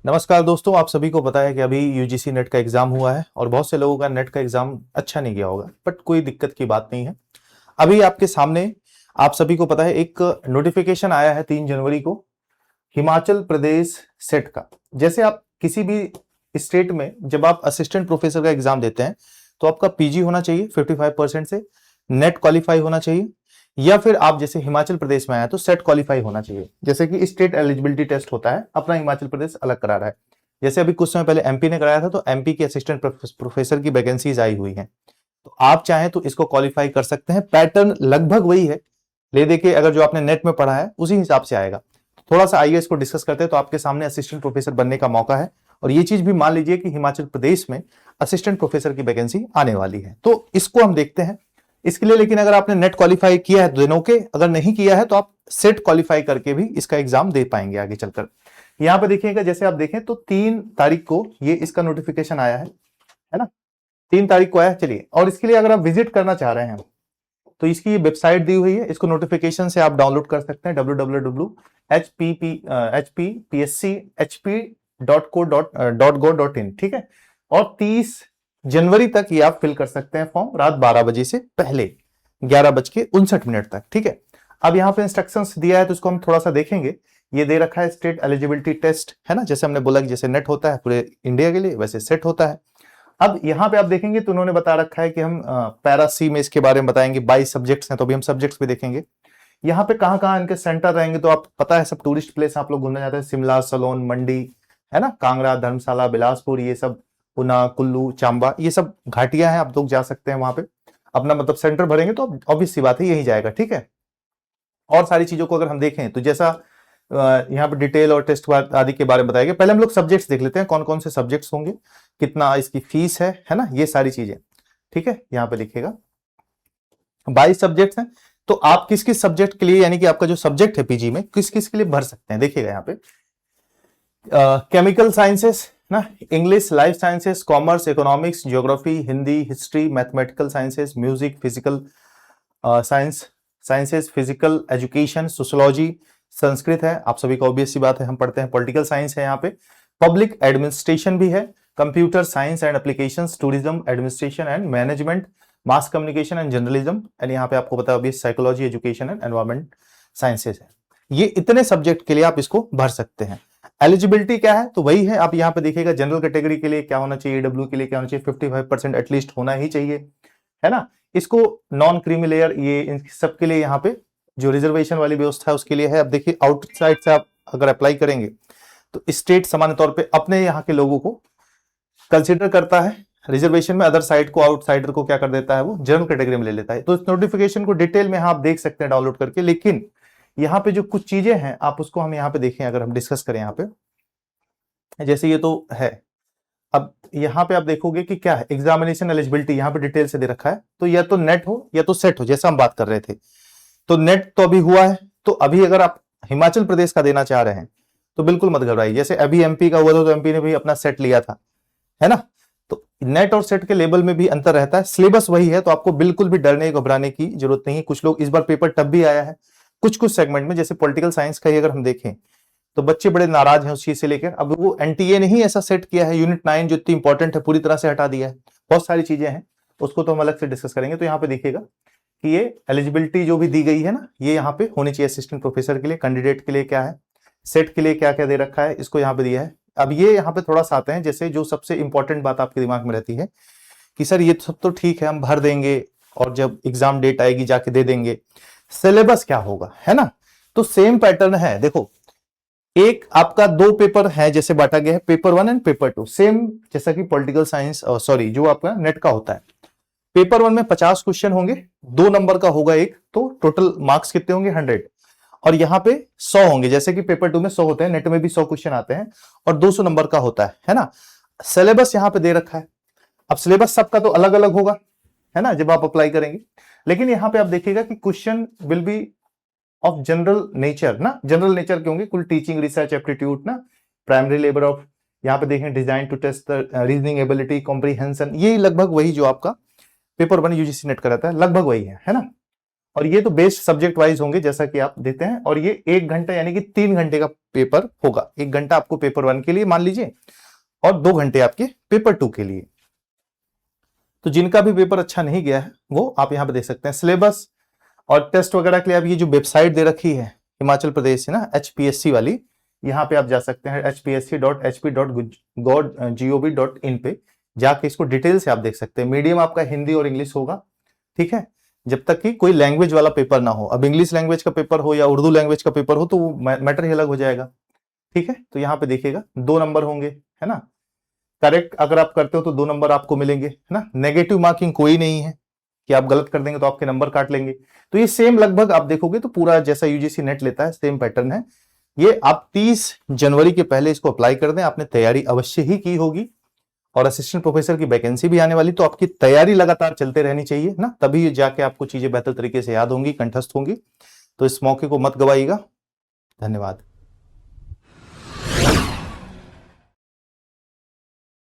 नमस्कार दोस्तों, आप सभी को पता है कि अभी यूजीसी नेट का एग्जाम हुआ है और बहुत से लोगों का नेट का एग्जाम अच्छा नहीं गया होगा, बट कोई दिक्कत की बात नहीं है। अभी आपके सामने आप सभी को पता है एक नोटिफिकेशन आया है 3 जनवरी को हिमाचल प्रदेश सेट का। जैसे आप किसी भी स्टेट में जब आप असिस्टेंट प्रोफेसर का एग्जाम देते हैं तो आपका पीजी होना चाहिए 55% से, नेट क्वालिफाई होना चाहिए, या फिर आप जैसे हिमाचल प्रदेश में आया तो सेट क्वालिफाई होना चाहिए। जैसे कि स्टेट एलिजिबिलिटी टेस्ट होता है, अपना हिमाचल प्रदेश अलग करा रहा है। जैसे अभी कुछ समय पहले एमपी ने कराया था तो एमपी की असिस्टेंट प्रोफेसर की वैकेंसीज आई हुई हैं, तो आप चाहें तो इसको क्वालिफाई कर सकते हैं। पैटर्न लगभग वही है, ले देखिए अगर जो आपने नेट में पढ़ा है उसी हिसाब से आएगा। थोड़ा सा आइए इसको डिस्कस करते हैं। तो आपके सामने असिस्टेंट प्रोफेसर बनने का मौका है, और ये चीज भी मान लीजिए कि हिमाचल प्रदेश में असिस्टेंट प्रोफेसर की वैकेंसी आने वाली है, तो इसको हम देखते हैं। इसके लिए लेकिन अगर आपने नेट क्वालिफाई किया है तो दोनों के, अगर नहीं किया है तो आप सेट क्वालिफाई करके भी इसका एग्जाम दे पाएंगे आगे चलकर। यहां पे देखिएगा, जैसे आप देखें तो 3 तारीख को ये इसका नोटिफिकेशन आया है ना, 3 तारीख को आया। चलिए, और इसके लिए अगर आप विजिट करना चाह रहे हैं तो इसकी ये वेबसाइट दी हुई है, इसको नोटिफिकेशन से आप डाउनलोड कर सकते हैं www.hppschp.co.in, ठीक है। और 30 जनवरी तक ये आप फिल कर सकते हैं फॉर्म, रात 12 बजे से पहले 11:59 तक, ठीक है। अब यहाँ पे इंस्ट्रक्शंस दिया है तो इसको हम थोड़ा सा देखेंगे। ये दे रखा है स्टेट एलिजिबिलिटी टेस्ट, है ना, जैसे हमने बोला कि जैसे नेट होता है पूरे इंडिया के लिए वैसे सेट होता है। अब यहां पे आप देखेंगे तो उन्होंने बता रखा है कि हम पैरा सी में इसके बारे में बताएंगे। 22 सब्जेक्ट्स हैं तो अभी हम सब्जेक्ट्स भी देखेंगे। यहाँ पे कहाँ कहाँ इनके सेंटर रहेंगे तो आप पता है, सब टूरिस्ट प्लेस आप लोग घूमने जाते हैं, शिमला, सोलन, मंडी, है ना, कांगड़ा, धर्मशाला, बिलासपुर, ये सब, ऊना, कुल्लू, चांबा, ये सब घाटियां हैं, आप लोग जा सकते हैं वहां पे। अपना मतलब सेंटर भरेंगे तो ऑब्वियस सी बात है यही जाएगा, ठीक है। और सारी चीजों को अगर हम देखें तो जैसा यहाँ पे डिटेल और टेस्ट आदि के बारे में बताएंगे। पहले हम लोग सब्जेक्ट्स देख लेते हैं, कौन कौन से सब्जेक्ट्स होंगे, कितना इसकी फीस है ना, ये सारी चीजें, ठीक है। यहाँ पे लिखेगा 22 सब्जेक्ट्स हैं, तो आप किस किस सब्जेक्ट के लिए, यानी कि आपका जो सब्जेक्ट है पीजी में, किस किस के लिए भर सकते हैं। देखिएगा यहाँ पे केमिकल साइंसेस ना, English, life sciences, commerce, economics, geography, Hindi, history, mathematical sciences, music, physical sciences, physical education, sociology, Sanskrit है, आप सभी को ऑब्वियस सी बात है हम पढ़ते हैं, पॉलिटिकल साइंस है यहाँ पे, पब्लिक एडमिनिस्ट्रेशन भी है, computer science and applications, tourism, administration and management, mass communication and journalism, and यहाँ पे आपको पता है obvious psychology, education and environment sciences है। ये इतने सब्जेक्ट के लिए आप इसको भर सकते हैं। एलिजिबिलिटी क्या है तो वही है, आप यहाँ पे देखिएगा जनरल कैटेगरी के लिए क्या होना चाहिए, डब्ल्यू के लिए क्या होना चाहिए, 55% एटलीस्ट होना ही चाहिए, है ना। इसको नॉन क्रीमी लेयर, ये इन सब के लिए यहाँ पे जो रिजर्वेशन वाली व्यवस्था है उसके लिए है। अब देखिए आउटसाइड से आप अगर अप्लाई करेंगे तो स्टेट सामान्य तौर पे अपने यहाँ के लोगों को कंसिडर करता है रिजर्वेशन में, अदर साइड को, आउटसाइडर को क्या कर देता है, वो जनरल कैटेगरी में ले लेता है। तो इस नोटिफिकेशन को डिटेल में आप देख सकते हैं डाउनलोड करके, लेकिन यहाँ पे जो कुछ चीजें हैं आप उसको हम यहाँ पे देखें, अगर हम डिस्कस करें यहाँ पे, जैसे ये तो है। अब यहाँ पे आप देखोगे कि क्या है, एग्जामिनेशन एलिजिबिलिटी यहाँ पे डिटेल से दे रखा है, तो या तो नेट हो या तो सेट हो, जैसा हम बात कर रहे थे। तो नेट तो अभी हुआ है, तो अभी अगर आप हिमाचल प्रदेश का देना चाह रहे हैं तो बिल्कुल मत घबराइए। जैसे अभी एमपी का हुआ था तो एमपी ने भी अपना सेट लिया था, है ना। तो नेट और सेट के लेवल में भी अंतर रहता है, सिलेबस वही है, तो आपको बिल्कुल भी डरने घबराने की जरूरत नहीं है। कुछ लोग, इस बार पेपर टफ भी आया है कुछ कुछ सेगमेंट में, जैसे पॉलिटिकल साइंस का ही अगर हम देखें तो बच्चे बड़े नाराज हैं उस चीज से लेकर। अब वो एनटीए ने ही ऐसा सेट किया है, यूनिट 9 जो इतनी इंपॉर्टेंट है पूरी तरह से हटा दिया है। बहुत सारी चीजें हैं, उसको तो हम अलग से डिस्कस करेंगे। तो यहाँ पे देखिएगा कि ये एलिजिबिलिटी जो भी दी गई है ना, ये यहाँ पे होनी चाहिए असिस्टेंट प्रोफेसर के लिए। कैंडिडेट के लिए क्या है, सेट के लिए क्या क्या दे रखा है, इसको यहाँ पे दिया है। अब ये यहाँ पे थोड़ा सा आते हैं, जैसे जो सबसे इंपॉर्टेंट बात आपके दिमाग में रहती है कि सर ये सब तो ठीक है, हम भर देंगे और जब एग्जाम डेट आएगी जाके दे देंगे, सिलेबस क्या होगा, है ना। तो सेम पैटर्न है, देखो एक आपका 2 पेपर है जैसे बांटा गया है, पेपर 1 एंड पेपर 2, सेम जैसा कि पॉलिटिकल साइंस, सॉरी जो आपका नेट का होता है। पेपर 1 में 50 क्वेश्चन होंगे, 2 नंबर का होगा एक, तो टोटल मार्क्स कितने होंगे 100। और यहाँ पे 100 होंगे, जैसे कि पेपर 2 में 100 होते हैं, नेट में भी 100 क्वेश्चन आते हैं, और 200 नंबर का होता है ना। सिलेबस यहाँ पे दे रखा है। अब सिलेबस सबका तो अलग अलग होगा, है ना, जब आप अप्लाई करेंगे। लेकिन यहाँ पे आप देखिएगा कि question will be of general nature ना, जनरल नेचर के होंगे, कुल टीचिंग, रिसर्च, एप्टीट्यूड ना, प्राइमरी लेबर ऑफ, यहाँ पे देखें design to test reasoning ability, comprehension, ये लगभग वही जो आपका पेपर 1 यूजीसी नेट का रहता है, लगभग वही है ना। और ये तो बेस्ड सब्जेक्ट वाइज होंगे जैसा कि आप देते हैं, और ये 1 घंटा यानी कि 3 घंटे का पेपर होगा। 1 घंटा आपको पेपर 1 के लिए मान लीजिए और 2 घंटे आपके पेपर 2 के लिए। तो जिनका भी पेपर अच्छा नहीं गया है वो आप यहां पे देख सकते हैं। सिलेबस और टेस्ट वगैरह के लिए आप ये जो वेबसाइट दे रखी है हिमाचल प्रदेश से ना, HPSC वाली, यहाँ पे आप जा सकते हैं hpsc.hp.gov.in पे जाके इसको डिटेल से आप देख सकते हैं। मीडियम आपका हिंदी और इंग्लिश होगा, ठीक है, जब तक कि कोई लैंग्वेज वाला पेपर ना हो। अब इंग्लिश लैंग्वेज का पेपर हो या उर्दू लैंग्वेज का पेपर हो तो वो मैटर ही अलग हो जाएगा, ठीक है। तो यहाँ पे देखिएगा 2 नंबर होंगे, है ना। करेक्ट अगर आप करते हो तो 2 नंबर आपको मिलेंगे, है ना। नेगेटिव मार्किंग कोई नहीं है कि आप गलत कर देंगे तो आपके नंबर काट लेंगे। तो ये सेम लगभग आप देखोगे तो पूरा जैसा यूजीसी नेट लेता है सेम पैटर्न है। ये आप 30 जनवरी के पहले इसको अप्लाई कर दें। आपने तैयारी अवश्य ही की होगी और असिस्टेंट प्रोफेसर की वैकेंसी भी आने वाली, तो आपकी तैयारी लगातार चलते रहनी चाहिए ना, तभी जाके आपको चीजें बेहतर तरीके से याद होंगी, कंठस्थ होंगी। तो इस मौके को मत गवाइएगा। धन्यवाद।